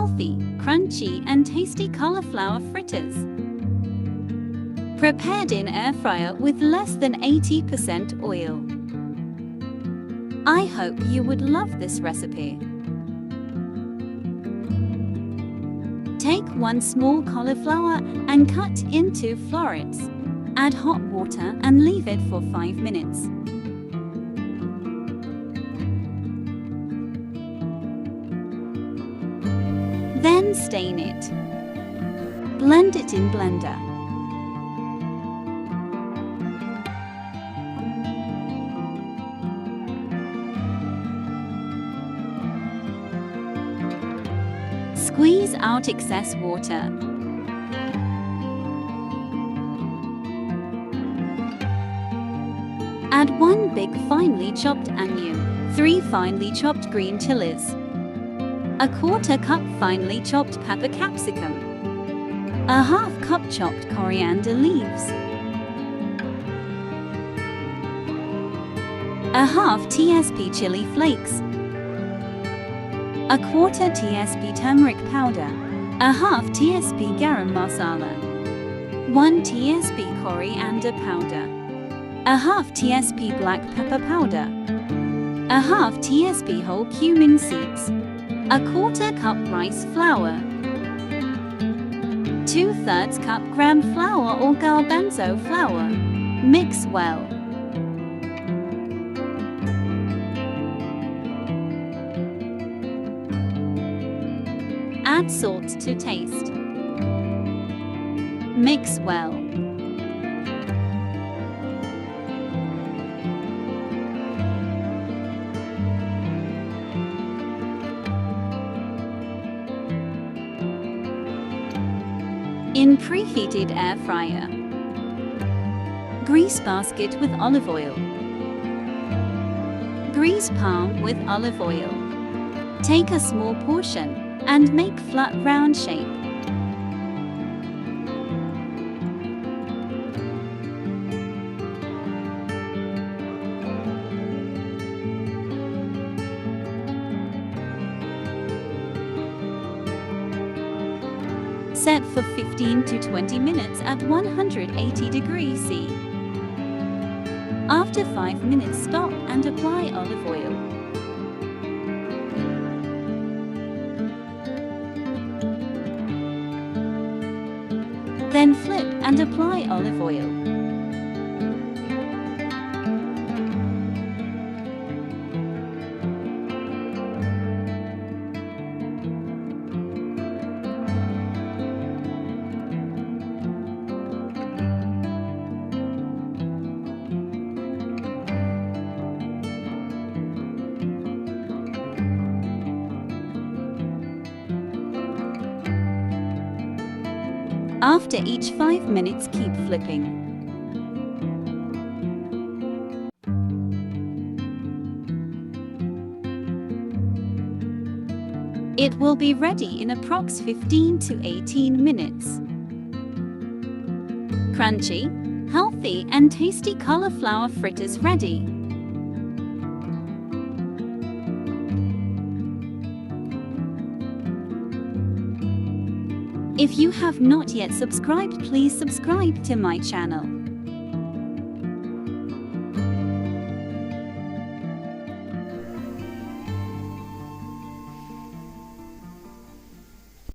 Healthy, crunchy and tasty cauliflower fritters. Prepared in air fryer with less than 80% oil. I hope you would love this recipe. Take one small cauliflower and cut into florets. Add hot water and leave it for 5 minutes. Then stain it. Blend it in blender. Squeeze out excess water. Add 1 big finely chopped onion, 3 finely chopped green chillies, 1/4 cup finely chopped pepper capsicum, 1/2 cup chopped coriander leaves, 1/2 tsp chili flakes, 1/4 tsp turmeric powder, 1/2 tsp garam masala, 1 tsp coriander powder, 1/2 tsp black pepper powder, 1/2 tsp whole cumin seeds, 1/4 cup rice flour, 2/3 cup gram flour or garbanzo flour. Mix well. Add salt to taste. Mix well. In preheated air fryer. Grease basket with olive oil. Grease palm with olive oil. Take a small portion and make flat round shape. Set for 15 to 20 minutes at 180 degrees C. After 5 minutes, stop and apply olive oil. Then flip and apply olive oil. After each 5 minutes, keep flipping. It will be ready in approx 15 to 18 minutes. Crunchy, healthy and tasty cauliflower fritters ready. If you have not yet subscribed, please subscribe to my channel.